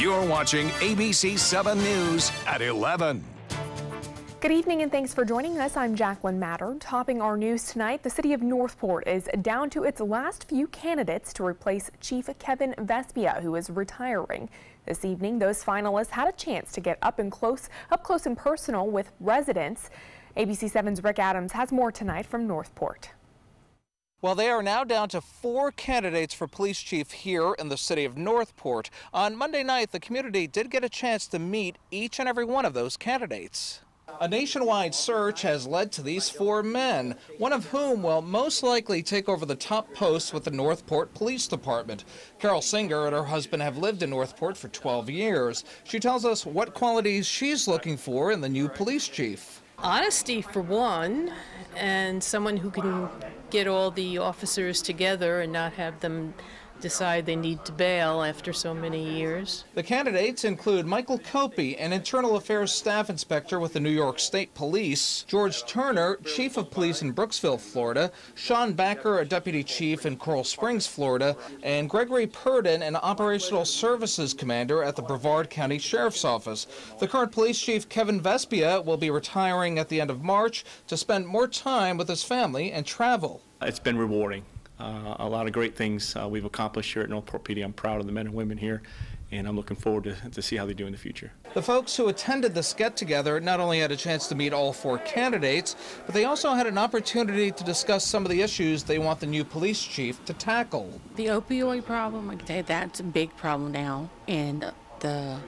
You're watching ABC7 News at 11. Good evening and thanks for joining us. I'm Jacqueline Matter. Topping our news tonight, the city of Northport is down to its last few candidates to replace Chief Kevin Vespia, who is retiring. This evening, those finalists had a chance to get up close and personal with residents. ABC7's Rick Adams has more tonight from Northport. Well, they are now down to 4 candidates for police chief here in the city of Northport. On Monday night, the community did get a chance to meet each and every one of those candidates. A nationwide search has led to these 4 men, one of whom will most likely take over the top posts with the Northport Police Department. Carol Singer and her husband have lived in Northport for 12 years. She tells us what qualities she's looking for in the new police chief. Honesty for one, and someone who can get all the officers together and not have them decide they need to bail after so many years. The candidates include Michael Copey, an internal affairs staff inspector with the New York State Police, George Turner, chief of police in Brooksville, Florida, Sean Backer, a deputy chief in Coral Springs, Florida, and Gregory Purdon, an operational services commander at the Brevard County Sheriff's Office. The current police chief, Kevin Vespia, will be retiring at the end of March to spend more time with his family and travel. It's been rewarding. A lot of great things we've accomplished here at Northport PD. I'm proud of the men and women here, and I'm looking forward to see how they do in the future. The folks who attended this get-together not only had a chance to meet all 4 candidates, but they also had an opportunity to discuss some of the issues they want the new police chief to tackle. The opioid problem, I can tell you that's a big problem now, and the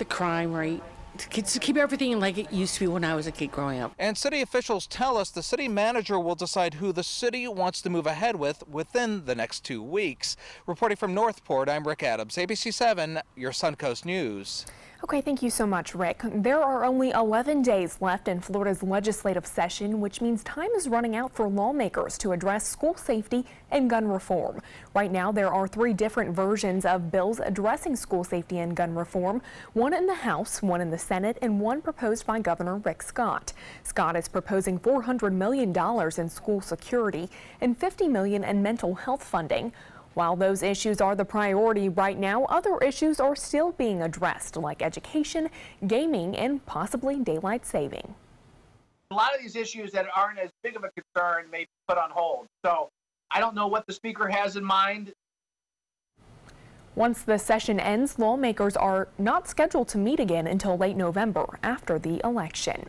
crime rate. To keep everything like it used to be when I was a kid growing up. And city officials tell us the city manager will decide who the city wants to move ahead with within the next 2 weeks. Reporting from Northport, I'm Rick Adams, ABC7, your Suncoast News. Okay, thank you so much, Rick. There are only 11 days left in Florida's legislative session, which means time is running out for lawmakers to address school safety and gun reform. Right now, there are 3 different versions of bills addressing school safety and gun reform, one in the House, one in the Senate, and one proposed by Governor Rick Scott. Scott is proposing $400 million in school security and $50 million in mental health funding. While those issues are the priority right now, other issues are still being addressed, like education, gaming, and possibly daylight saving. A lot of these issues that aren't as big of a concern may be put on hold. So I don't know what the speaker has in mind. Once the session ends, lawmakers are not scheduled to meet again until late November after the election.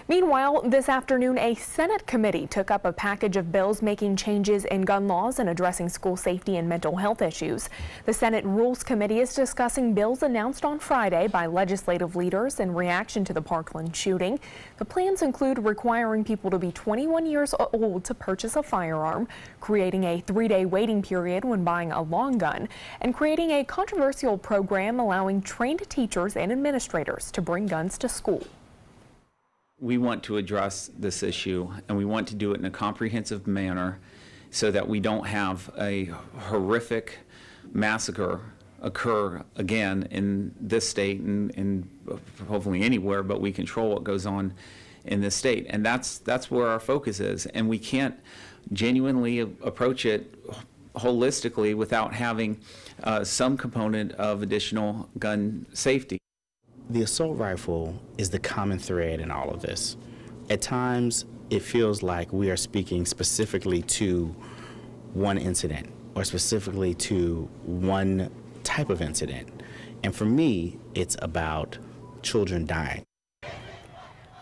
Meanwhile, this afternoon, a Senate committee took up a package of bills making changes in gun laws and addressing school safety and mental health issues. The Senate Rules Committee is discussing bills announced on Friday by legislative leaders in reaction to the Parkland shooting. The plans include requiring people to be 21 years old to purchase a firearm, creating a 3-day waiting period when buying a long gun, and creating a controversial program allowing trained teachers and administrators to bring guns to school. We want to address this issue, and we want to do it in a comprehensive manner so that we don't have a horrific massacre occur again in this state and hopefully anywhere, but we control what goes on in this state. And that's where our focus is. And we can't genuinely approach it holistically without having some component of additional gun safety. The assault rifle is the common thread in all of this. At times, it feels like we are speaking specifically to one incident or specifically to one type of incident. And for me, it's about children dying.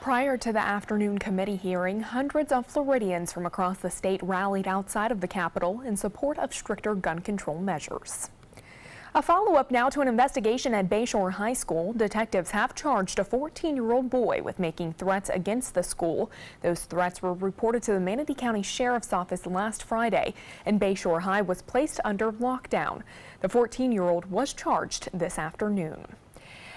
Prior to the afternoon committee hearing, hundreds of Floridians from across the state rallied outside of the Capitol in support of stricter gun control measures. A follow-up now to an investigation at Bayshore High School. Detectives have charged a 14-year-old boy with making threats against the school. Those threats were reported to the Manatee County Sheriff's Office last Friday, and Bayshore High was placed under lockdown. The 14-year-old was charged this afternoon.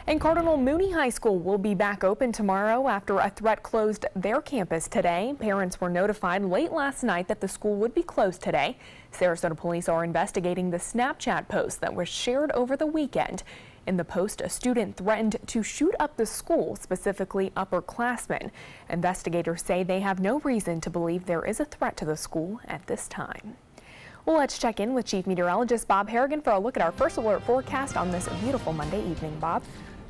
And Cardinal Mooney High School will be back open tomorrow after a threat closed their campus today. Parents were notified late last night that the school would be closed today. Sarasota police are investigating the Snapchat post that was shared over the weekend. In the post, a student threatened to shoot up the school, specifically upperclassmen. Investigators say they have no reason to believe there is a threat to the school at this time. Well, let's check in with Chief Meteorologist Bob Harrigan for a look at our first alert forecast on this beautiful Monday evening. Bob.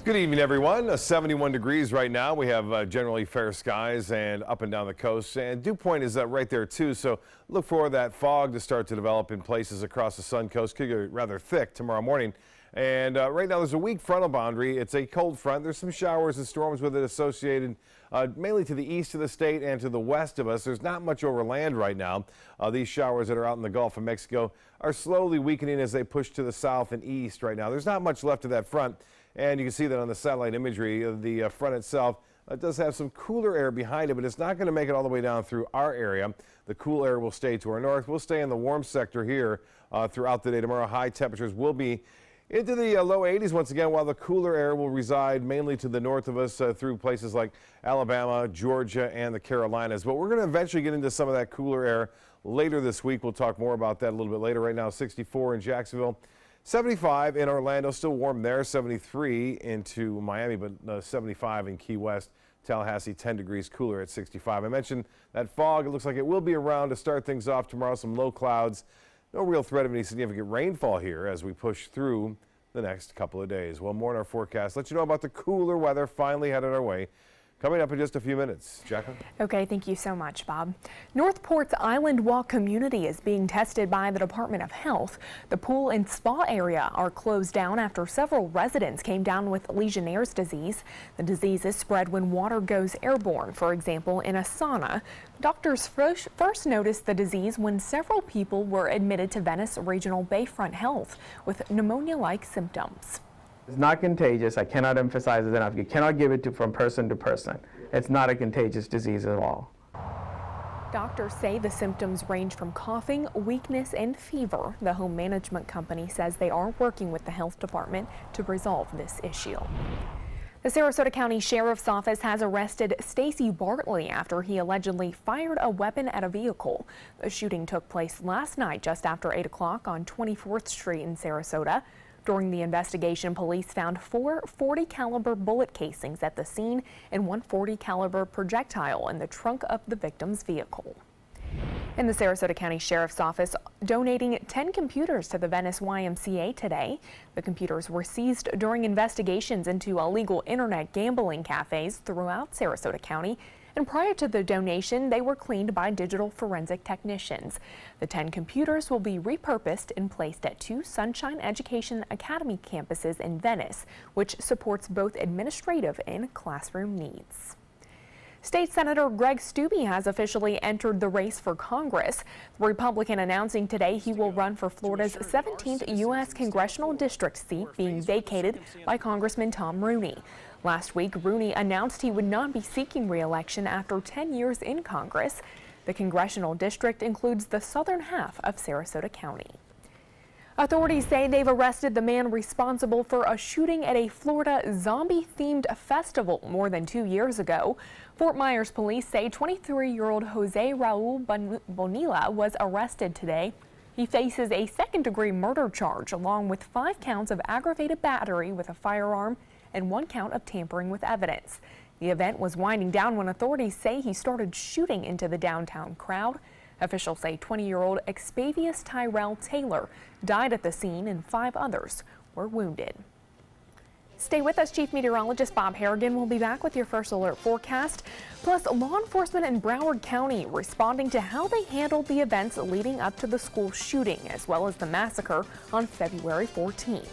Good evening, everyone. 71 degrees right now. We have generally fair skies and up and down the coast. And dew point is right there, too. So look for that fog to start to develop in places across the sun coast. Could get rather thick tomorrow morning. And right now there's a weak frontal boundary. It's a cold front. There's some showers and storms with it associated mainly to the east of the state and to the west of us. There's not much over land right now. These showers that are out in the Gulf of Mexico are slowly weakening as they push to the south and east right now. There's not much left of that front. And you can see that on the satellite imagery. The front itself does have some cooler air behind it, but it's not going to make it all the way down through our area. The cool air will stay to our north. We'll stay in the warm sector here throughout the day tomorrow. High temperatures will be into the low 80s once again, while the cooler air will reside mainly to the north of us through places like Alabama, Georgia, and the Carolinas. But we're going to eventually get into some of that cooler air later this week. We'll talk more about that a little bit later. Right now, 64 in Jacksonville. 75 in Orlando, still warm there, 73 into Miami, but 75 in Key West. Tallahassee, 10 degrees cooler at 65. I mentioned that fog. It looks like it will be around to start things off tomorrow. Some low clouds. No real threat of any significant rainfall here as we push through the next couple of days. Well, more in our forecast. Let you know about the cooler weather finally headed our way. Coming up in just a few minutes. Jacqueline? Okay, thank you so much, Bob. Northport's Island Walk community is being tested by the Department of Health. The pool and spa area are closed down after several residents came down with Legionnaire's disease. The disease is spread when water goes airborne, for example, in a sauna. Doctors first noticed the disease when several people were admitted to Venice Regional Bayfront Health with pneumonia-like symptoms. It's not contagious. I cannot emphasize it enough. You cannot give it from person to person. It's not a contagious disease at all. Doctors say the symptoms range from coughing, weakness, and fever. The home management company says they are working with the health department to resolve this issue. The Sarasota County Sheriff's Office has arrested Stacy Bartley after he allegedly fired a weapon at a vehicle. The shooting took place last night just after 8 o'clock on 24th Street in Sarasota. During the investigation, police found 4 .40 caliber bullet casings at the scene and 1 .40 caliber projectile in the trunk of the victim's vehicle. In the Sarasota County Sheriff's Office donating 10 computers to the Venice YMCA today. The computers were seized during investigations into illegal internet gambling cafes throughout Sarasota County. And prior to the donation, they were cleaned by digital forensic technicians. The 10 computers will be repurposed and placed at 2 Sunshine Education Academy campuses in Venice, which supports both administrative and classroom needs. State Senator Greg Steube has officially entered the race for Congress. The Republican announcing today he will run for Florida's 17th U.S. congressional district seat being vacated by Congressman Tom Rooney. Last week, Rooney announced he would not be seeking re-election after 10 years in Congress. The congressional district includes the southern half of Sarasota County. Authorities say they've arrested the man responsible for a shooting at a Florida zombie-themed festival more than 2 years ago. Fort Myers police say 23-year-old Jose Raul Bonilla was arrested today. He faces a second-degree murder charge along with 5 counts of aggravated battery with a firearm and 1 count of tampering with evidence. The event was winding down when authorities say he started shooting into the downtown crowd. Officials say 20-year-old Expavius Tyrell Taylor died at the scene and 5 others were wounded. Stay with us. Chief Meteorologist Bob Harrigan will be back with your first alert forecast. Plus, law enforcement in Broward County responding to how they handled the events leading up to the school shooting, as well as the massacre on February 14th.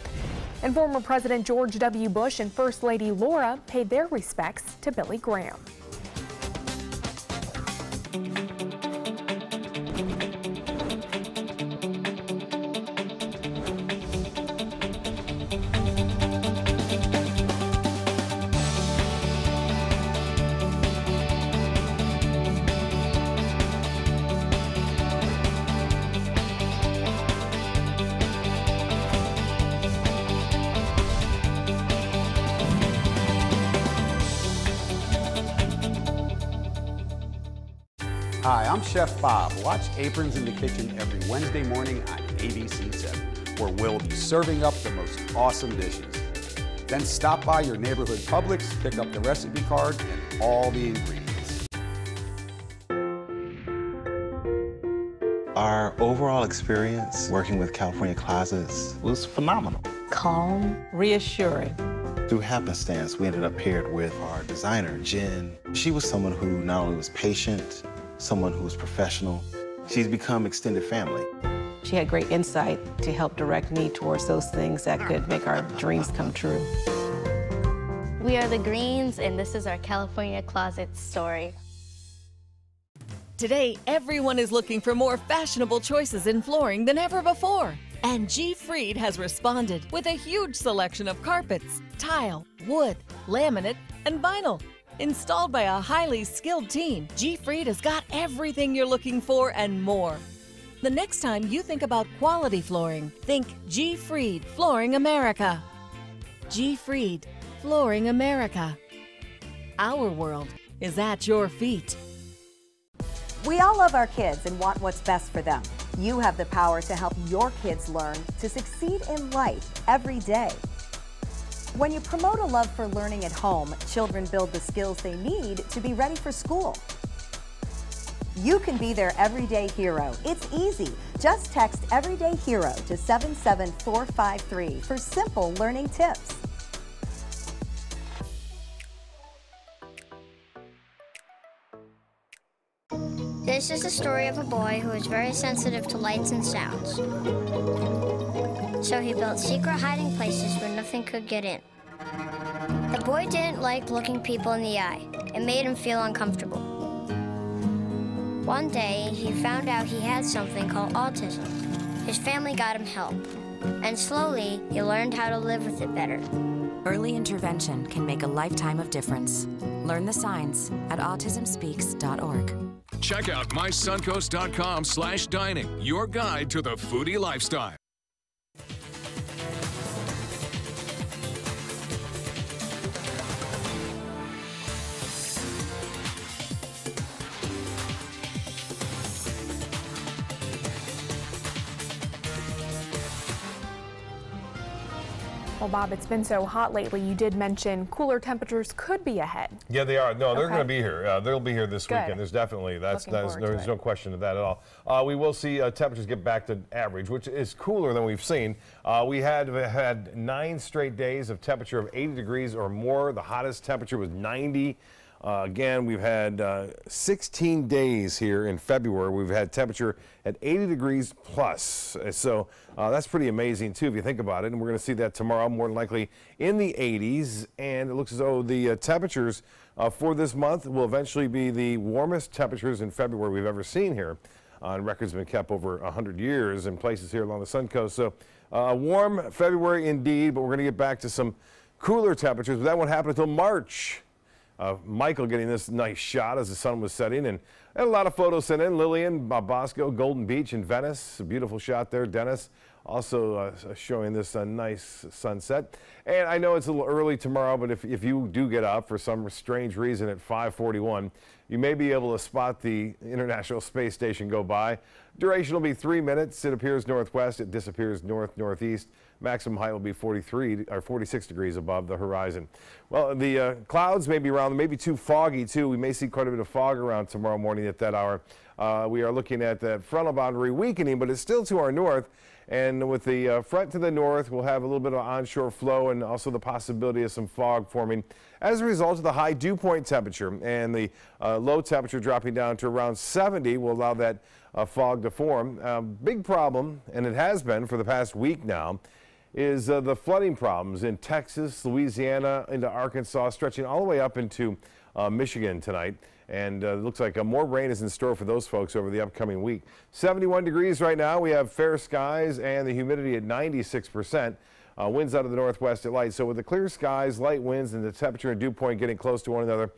And former President George W. Bush and First Lady Laura paid their respects to Billy Graham. Hi, I'm Chef Bob. Watch Aprons in the Kitchen every Wednesday morning on ABC7, where we'll be serving up the most awesome dishes. Then stop by your neighborhood Publix, pick up the recipe card and all the ingredients. Our overall experience working with California Closets was phenomenal. Calm, reassuring. Through happenstance, we ended up paired with our designer, Jen. She was someone who not only was patient, someone who was professional. She's become extended family. She had great insight to help direct me towards those things that could make our dreams come true. We are the Greens, and this is our California Closet story. Today, everyone is looking for more fashionable choices in flooring than ever before. And G. Fried has responded with a huge selection of carpets, tile, wood, laminate, and vinyl. Installed by a highly skilled team, G. Fried has got everything you're looking for and more. The next time you think about quality flooring, think G. Fried Flooring America. G. Fried Flooring America. Our world is at your feet. We all love our kids and want what's best for them. You have the power to help your kids learn to succeed in life every day. When you promote a love for learning at home, children build the skills they need to be ready for school. You can be their everyday hero. It's easy. Just text Everyday Hero to 77453 for simple learning tips. This is the story of a boy who is very sensitive to lights and sounds. So he built secret hiding places where nothing could get in. The boy didn't like looking people in the eye. It made him feel uncomfortable. One day, he found out he had something called autism. His family got him help, and slowly, he learned how to live with it better. Early intervention can make a lifetime of difference. Learn the signs at autismspeaks.org. Check out mysuncoast.com/dining, your guide to the foodie lifestyle. Well, Bob, it's been so hot lately. You did mention cooler temperatures could be ahead. Yeah, they are. No, they're going to be here. They'll be here this Good. weekend. There's definitely, there's no question of that at all. We will see temperatures get back to average, which is cooler than we've seen. We had 9 straight days of temperature of 80 degrees or more. The hottest temperature was 90. Again, we've had 16 days here in February. We've had temperature at 80 degrees plus. So that's pretty amazing, too, if you think about it. And we're going to see that tomorrow, more than likely in the 80s. And it looks as though the temperatures for this month will eventually be the warmest temperatures in February we've ever seen here. Records have been kept over 100 years in places here along the Sun Coast. So warm February indeed, but we're going to get back to some cooler temperatures. But that won't happen until March. Michael getting this nice shot as the sun was setting, and a lot of photos sent in. Lillian, Bosco, Golden Beach in Venice, a beautiful shot there. Dennis also showing this nice sunset. And I know it's a little early tomorrow, but if you do get up for some strange reason at 5:41, you may be able to spot the International Space Station go by. Duration will be 3 minutes. It appears northwest. It disappears north-northeast. Maximum height will be 43 or 46 degrees above the horizon. Well, the clouds may be around, maybe too foggy too. We may see quite a bit of fog around tomorrow morning at that hour. We are looking at that frontal boundary weakening, but it's still to our north. And with the front to the north, we'll have a little bit of onshore flow and also the possibility of some fog forming as a result of the high dew point temperature. And the low temperature dropping down to around 70 will allow that fog to form. Big problem, and it has been for the past week now, is the flooding problems in Texas, Louisiana, into Arkansas, stretching all the way up into Michigan tonight. And it looks like more rain is in store for those folks over the upcoming week. 71 degrees right now. We have fair skies and the humidity at 96%. Winds out of the northwest at light. So with the clear skies, light winds, and the temperature and dew point getting close to one another,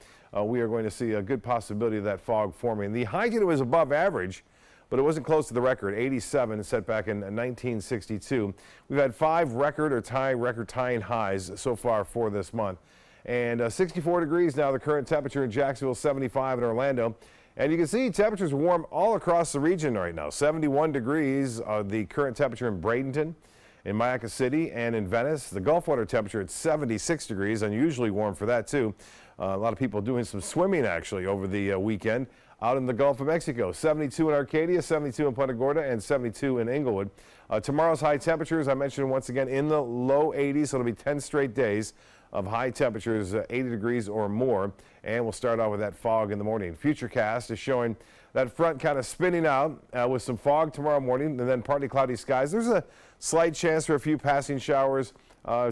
we are going to see a good possibility of that fog forming. The high today was above average, but it wasn't close to the record. 87 set back in 1962. We've had 5 record tying highs so far for this month. And 64 degrees now, the current temperature in Jacksonville, 75 in Orlando. And you can see temperatures warm all across the region right now. 71 degrees, the current temperature in Bradenton, in Mayaca City, and in Venice. The Gulf water temperature at 76 degrees, unusually warm for that too. A lot of people doing some swimming actually over the weekend. out in the Gulf of Mexico. 72 in Arcadia, 72 in Punta Gorda, and 72 in Inglewood. Tomorrow's high temperatures, I mentioned once again, in the low 80s. So it'll be 10 straight days of high temperatures, 80 degrees or more. And we'll start out with that fog in the morning. Futurecast is showing that front kind of spinning out with some fog tomorrow morning and then partly cloudy skies. There's a slight chance for a few passing showers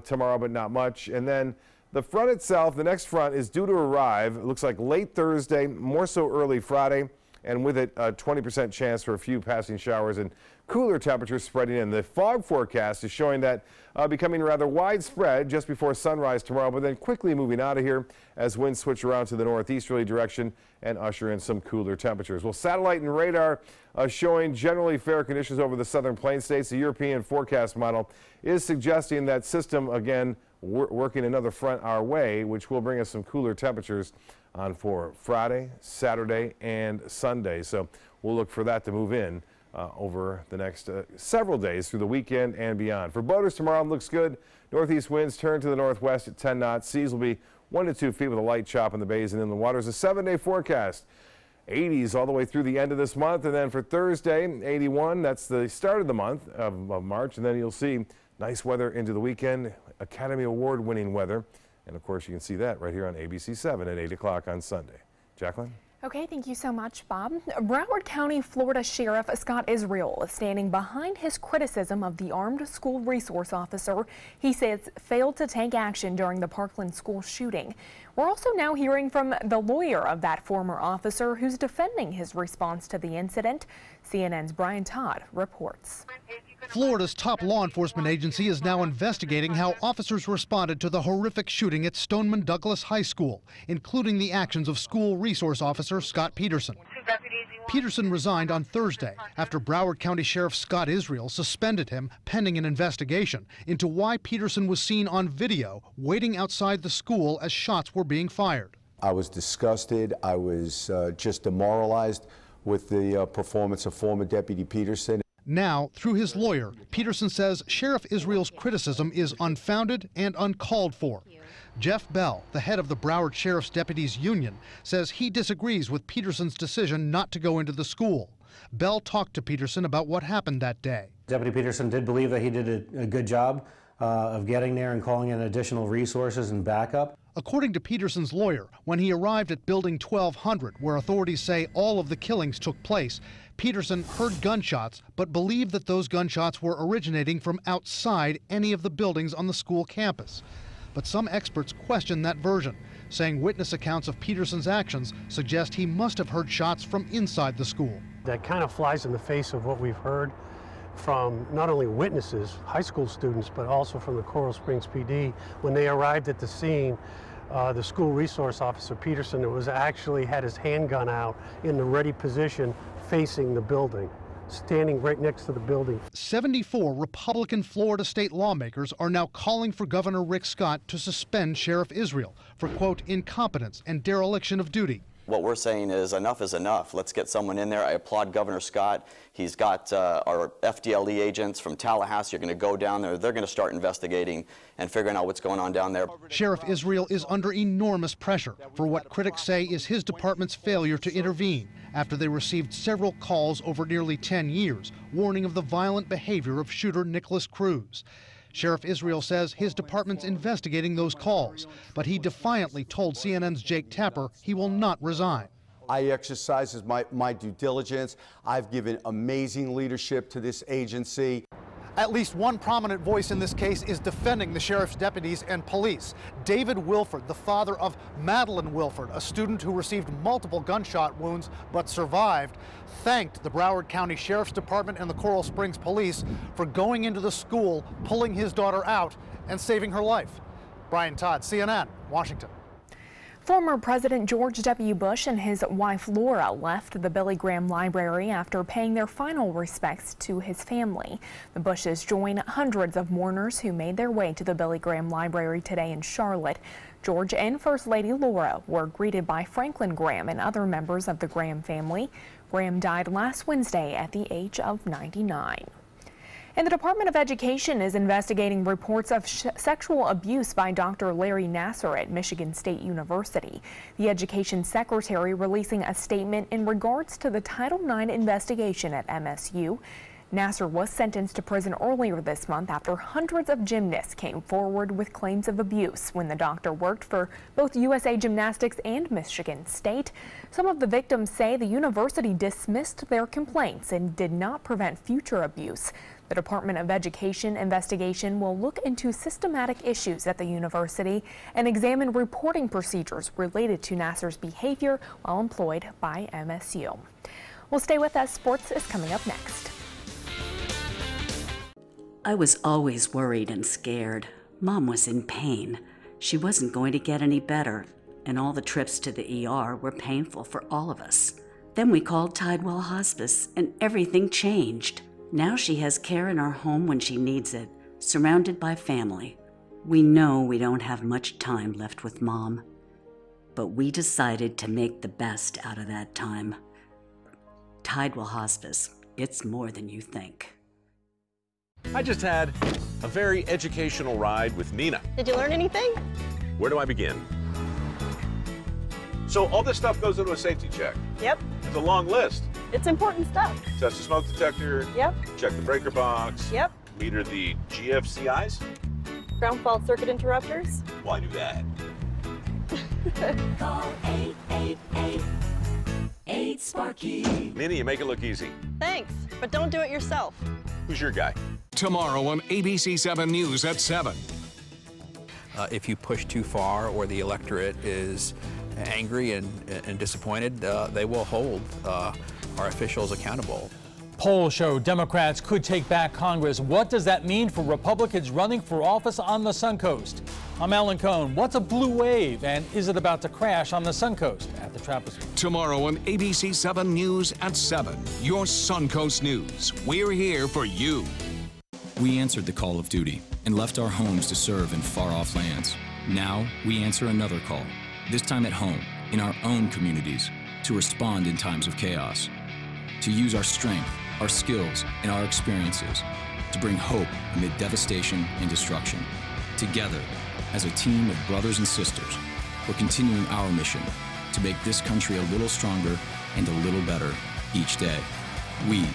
tomorrow, but not much. And then the front itself, the next front, is due to arrive, it looks like late Thursday, more so early Friday, and with it a 20% chance for a few passing showers and cooler temperatures spreading in. The fog forecast is showing that becoming rather widespread just before sunrise tomorrow, but then quickly moving out of here as winds switch around to the northeasterly direction and usher in some cooler temperatures. Well, satellite and radar showing generally fair conditions over the southern plain states. The European forecast model is suggesting that system again working another front our way, which will bring us some cooler temperatures on for Friday, Saturday, and Sunday. So we'll look for that to move in over the next several days through the weekend and beyond. For boaters, tomorrow looks good. Northeast winds turn to the northwest at 10 knots. Seas will be 1 to 2 feet with a light chop in the bays and in the waters. A 7-day forecast. 80s all the way through the end of this month. And then for Thursday, 81. That's the start of the month of March. And then you'll see nice weather into the weekend. Academy Award winning weather. And of course, you can see that right here on ABC7 at 8 o'clock on Sunday. Jacqueline? Okay, thank you so much, Bob. Broward County, Florida Sheriff Scott Israel is standing behind his criticism of the armed school resource officer he says failed to take action during the Parkland school shooting. We're also now hearing from the lawyer of that former officer who's defending his response to the incident. CNN's Brian Todd reports. Florida's top law enforcement agency is now investigating how officers responded to the horrific shooting at Stoneman Douglas High School, including the actions of school resource officer Scott Peterson. Peterson resigned on Thursday after Broward County Sheriff Scott Israel suspended him pending an investigation into why Peterson was seen on video waiting outside the school as shots were being fired. I was disgusted. I was just demoralized with the performance of former Deputy Peterson. Now, through his lawyer, Peterson says Sheriff Israel's criticism is unfounded and uncalled for. Jeff Bell, the head of the Broward Sheriff's Deputies Union, says he disagrees with Peterson's decision not to go into the school. Bell talked to Peterson about what happened that day. Deputy Peterson did believe that he did a good job of getting there and calling in additional resources and backup. According to Peterson's lawyer, when he arrived at Building 1200, where authorities say all of the killings took place, Peterson heard gunshots, but believed that those gunshots were originating from outside any of the buildings on the school campus. But some experts question that version, saying witness accounts of Peterson's actions suggest he must have heard shots from inside the school. That kind of flies in the face of what we've heard from not only witnesses, high school students, but also from the Coral Springs PD. When they arrived at the scene, the school resource officer, Peterson, actually had his handgun out in the ready position facing the building, standing right next to the building. 74 Republican Florida state lawmakers are now calling for Governor Rick Scott to suspend Sheriff Israel for, quote, incompetence and dereliction of duty. What we're saying is enough is enough. Let's get someone in there. I applaud Governor Scott. He's got our FDLE agents from Tallahassee are going to go down there. They're going to start investigating and figuring out what's going on down there. Sheriff Israel is under enormous pressure for what critics say is his department's failure to intervene after they received several calls over nearly 10 years warning of the violent behavior of shooter Nicholas Cruz. Sheriff Israel says his department's investigating those calls, but he defiantly told CNN's Jake Tapper he will not resign. I exercise my due diligence. I've given amazing leadership to this agency. At least one prominent voice in this case is defending the sheriff's deputies and police. David Wilford, the father of Madeline Wilford, a student who received multiple gunshot wounds but survived, thanked the Broward County Sheriff's Department and the Coral Springs Police for going into the school, pulling his daughter out, and saving her life. Brian Todd, CNN, Washington. Former President George W. Bush and his wife Laura left the Billy Graham Library after paying their final respects to his family. The Bushes join hundreds of mourners who made their way to the Billy Graham Library today in Charlotte. George and First Lady Laura were greeted by Franklin Graham and other members of the Graham family. Graham died last Wednesday at the age of 99. And the Department of Education is investigating reports of sexual abuse by Dr. Larry Nassar at Michigan State University. The Education Secretary releasing a statement in regards to the Title IX investigation at MSU. Nassar was sentenced to prison earlier this month after hundreds of gymnasts came forward with claims of abuse when the doctor worked for both USA Gymnastics and Michigan State. Some of the victims say the university dismissed their complaints and did not prevent future abuse. The Department of Education investigation will look into systematic issues at the university and examine reporting procedures related to Nassar's behavior while employed by MSU. Well, stay with us. Sports is coming up next. I was always worried and scared. Mom was in pain. She wasn't going to get any better, and all the trips to the ER were painful for all of us. Then we called Tidewell Hospice, and everything changed. Now she has care in our home when she needs it, surrounded by family. We know we don't have much time left with Mom, but we decided to make the best out of that time. Tidewell Hospice, it's more than you think. I just had a very educational ride with Nina. Did you learn anything? Where do I begin? So all this stuff goes into a safety check. Yep. It's a long list. It's important stuff. Test the smoke detector. Yep. Check the breaker box. Yep. Meter the GFCIs. Ground fault circuit interrupters. Why do that? Call 888-8-SPARKY. Nina, you make it look easy. Thanks, but don't do it yourself. Who's your guy? Tomorrow on ABC7 News at 7. If you push too far or the electorate is angry and disappointed, they will hold our officials accountable. Polls show Democrats could take back Congress. What does that mean for Republicans running for office on the Suncoast? I'm Alan Cohn. What's a blue wave, and is it about to crash on the Suncoast? At the Trapezoid. Tomorrow on ABC7 News at 7. Your Suncoast News. We're here for you. We answered the call of duty and left our homes to serve in far-off lands. Now we answer another call, this time at home, in our own communities, to respond in times of chaos, to use our strength, our skills, and our experiences to bring hope amid devastation and destruction. Together, as a team of brothers and sisters, we're continuing our mission to make this country a little stronger and a little better each day. We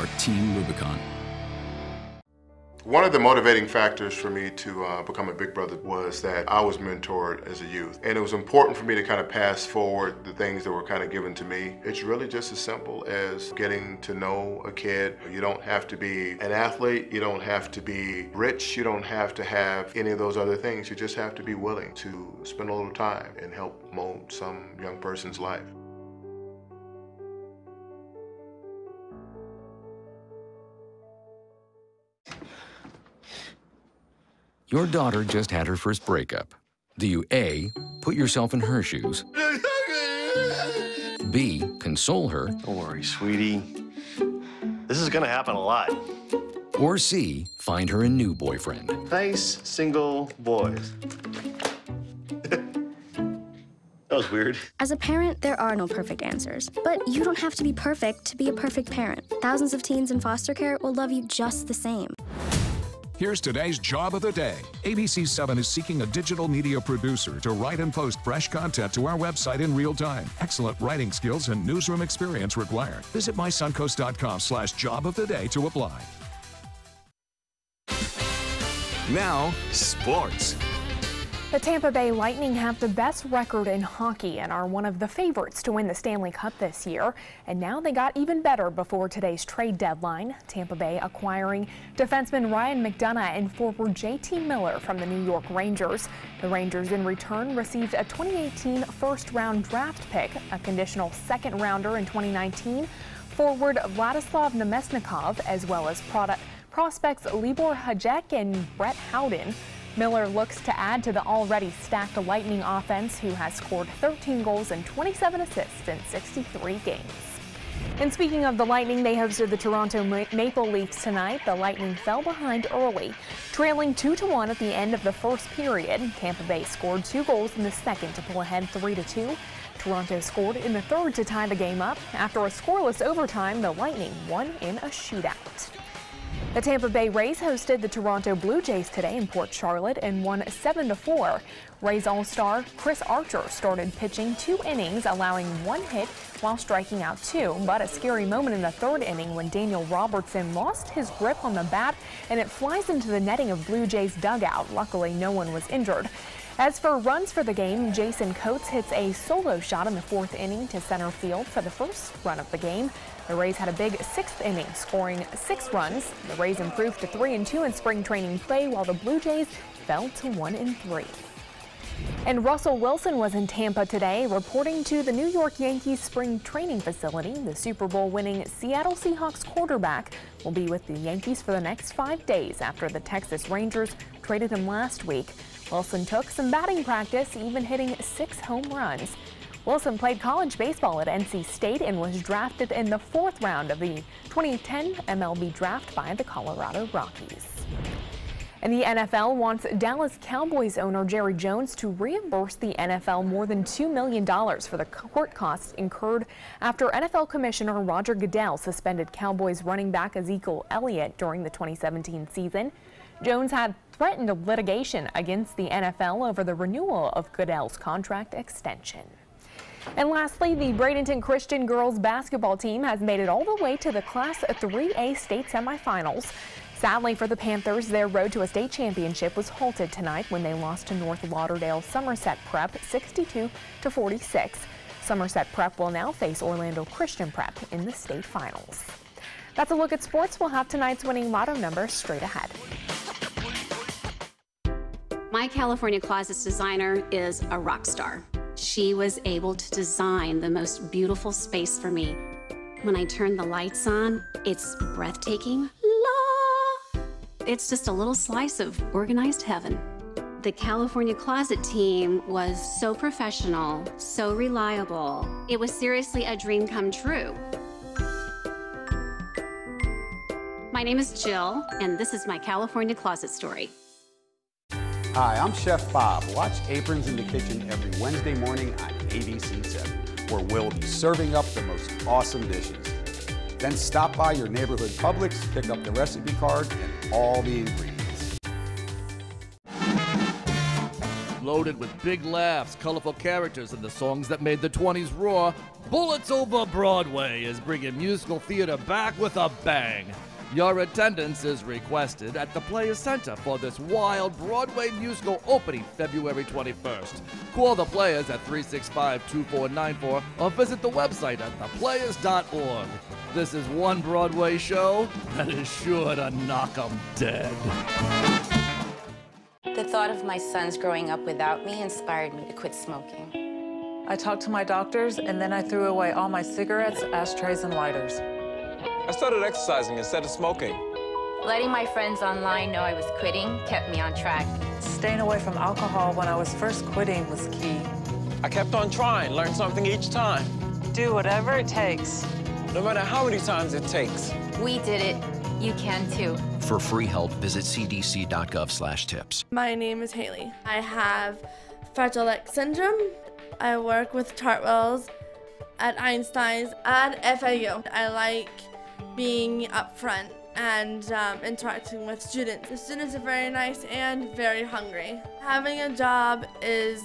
are Team Rubicon. One of the motivating factors for me to become a Big Brother was that I was mentored as a youth. And it was important for me to kind of pass forward the things that were kind of given to me. It's really just as simple as getting to know a kid. You don't have to be an athlete. You don't have to be rich. You don't have to have any of those other things. You just have to be willing to spend a little time and help mold some young person's life. Your daughter just had her first breakup. Do you A, put yourself in her shoes? B, console her? Don't worry, sweetie. This is gonna happen a lot. Or C, find her a new boyfriend? Nice, single boys. That was weird. As a parent, there are no perfect answers. But you don't have to be perfect to be a perfect parent. Thousands of teens in foster care will love you just the same. Here's today's job of the day. ABC7 is seeking a digital media producer to write and post fresh content to our website in real time. Excellent writing skills and newsroom experience required. Visit mysuncoast.com/job-of-the-day to apply. Now, sports. The Tampa Bay Lightning have the best record in hockey and are one of the favorites to win the Stanley Cup this year. And now they got even better before today's trade deadline. Tampa Bay acquiring defenseman Ryan McDonough and forward JT Miller from the New York Rangers. The Rangers in return received a 2018 first-round draft pick, a conditional second-rounder in 2019, forward Vladislav Nemesnikov, as well as prospects Libor Hajek and Brett Howden. Miller looks to add to the already stacked Lightning offense, who has scored 13 goals and 27 assists in 63 games. And speaking of the Lightning, they hosted the Toronto Maple Leafs tonight. The Lightning fell behind early, trailing 2-1 at the end of the first period. Tampa Bay scored 2 goals in the second to pull ahead 3-2. Toronto scored in the third to tie the game up. After a scoreless overtime, the Lightning won in a shootout. The Tampa Bay Rays hosted the Toronto Blue Jays today in Port Charlotte and won 7-4. Rays All-Star Chris Archer started pitching 2 innings, allowing 1 hit while striking out 2. But a scary moment in the 3rd inning when Daniel Robertson lost his grip on the bat and it flies into the netting of Blue Jays dugout. Luckily, no one was injured. As for runs for the game, Jason Coates hits a solo shot in the 4th inning to center field for the first run of the game. The Rays had a big 6th inning, scoring 6 runs. The Rays improved to 3-2 in spring training play, while the Blue Jays fell to 1-3. And Russell Wilson was in Tampa today, reporting to the New York Yankees spring training facility. The Super Bowl winning Seattle Seahawks quarterback will be with the Yankees for the next 5 days after the Texas Rangers traded him last week. Wilson took some batting practice, even hitting 6 home runs. Wilson played college baseball at NC State and was drafted in the 4th round of the 2010 MLB draft by the Colorado Rockies. And the NFL wants Dallas Cowboys owner Jerry Jones to reimburse the NFL more than $2 million for the court costs incurred after NFL Commissioner Roger Goodell suspended Cowboys running back Ezekiel Elliott during the 2017 season. Jones had threatened litigation against the NFL over the renewal of Goodell's contract extension. And lastly, the Bradenton Christian girls basketball team has made it all the way to the Class 3A state semifinals. Sadly for the Panthers, their road to a state championship was halted tonight when they lost to North Lauderdale Somerset Prep 62-46. Somerset Prep will now face Orlando Christian Prep in the state finals. That's a look at sports. We'll have tonight's winning lotto number straight ahead. My California Closets designer is a rock star. She was able to design the most beautiful space for me. When I turn the lights on, it's breathtaking. It's just a little slice of organized heaven. The California Closet team was so professional, so reliable. It was seriously a dream come true. My name is Jill, and this is my California Closet story. Hi, I'm Chef Bob. Watch Aprons in the Kitchen every Wednesday morning on ABC7, where we'll be serving up the most awesome dishes. Then stop by your neighborhood Publix, pick up the recipe card and all the ingredients. Loaded with big laughs, colorful characters, and the songs that made the 20s roar, Bullets Over Broadway is bringing musical theater back with a bang. Your attendance is requested at the Players Center for this wild Broadway musical opening February 21st. Call the Players at 365-2494 or visit the website at theplayers.org. This is one Broadway show that is sure to knock 'em dead. The thought of my sons growing up without me inspired me to quit smoking. I talked to my doctors, and then I threw away all my cigarettes, ashtrays, and lighters. I started exercising instead of smoking. Letting my friends online know I was quitting kept me on track. Staying away from alcohol when I was first quitting was key. I kept on trying, learned something each time. Do whatever it takes. No matter how many times it takes. We did it. You can too. For free help, visit cdc.gov/tips. My name is Haley. I have Fragile X syndrome. I work with Chartwells at Einstein's and FAU. I like being up front and interacting with students. The students are very nice and very hungry. Having a job is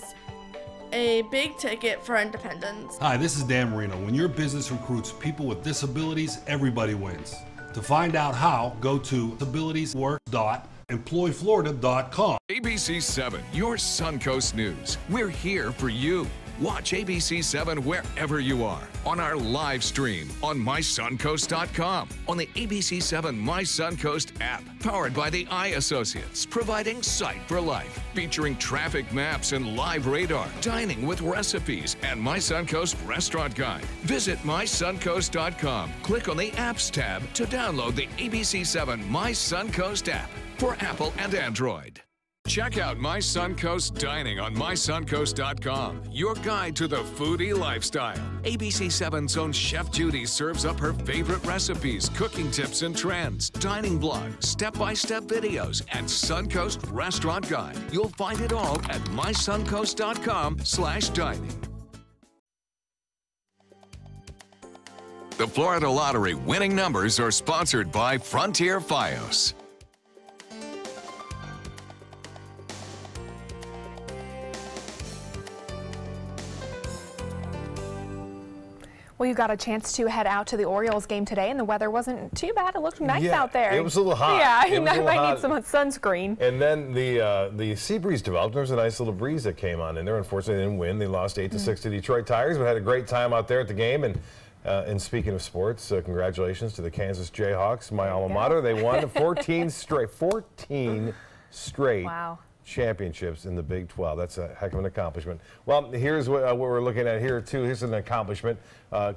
a big ticket for independence. Hi, this is Dan Marino. When your business recruits people with disabilities, everybody wins. To find out how, go to disabilitieswork.employflorida.com. ABC7, your Suncoast News. We're here for you. Watch ABC7 wherever you are, on our live stream, on mysuncoast.com, on the ABC7 My Suncoast app, powered by the Eye Associates, providing sight for life, featuring traffic maps and live radar, dining with recipes, and My Suncoast Restaurant Guide. Visit mysuncoast.com, click on the Apps tab to download the ABC7 My Suncoast app for Apple and Android. Check out My Suncoast Dining on mysuncoast.com, your guide to the foodie lifestyle. ABC7's own Chef Judy serves up her favorite recipes, cooking tips and trends, dining blogs, step-by-step videos, and Suncoast Restaurant Guide. You'll find it all at mysuncoast.com/dining. The Florida Lottery winning numbers are sponsored by Frontier Fios. Well, you got a chance to head out to the Orioles game today, and the weather wasn't too bad. It looked nice out there. It was a little hot. Yeah, I might need some sunscreen. And then the sea breeze developed. There was a nice little breeze that came on in there. Unfortunately, they didn't win. They lost 8-6 to Detroit Tigers, but had a great time out there at the game. And speaking of sports, congratulations to the Kansas Jayhawks, my alma mater. They won 14 straight wow. championships in the Big 12. That's a heck of an accomplishment. Well, here's what we're looking at here, too. Here's an accomplishment.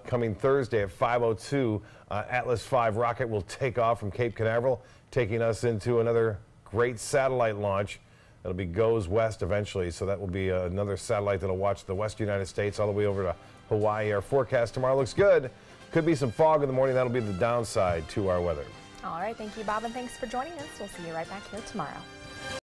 Coming Thursday at 5:02, Atlas V rocket will take off from Cape Canaveral, taking us into another great satellite launch. That'll be goes west eventually, so that will be another satellite that'll watch the west United States all the way over to Hawaii. Our forecast tomorrow looks good. Could be some fog in the morning. That'll be the downside to our weather. All right, thank you, Bob, and thanks for joining us. We'll see you right back here tomorrow.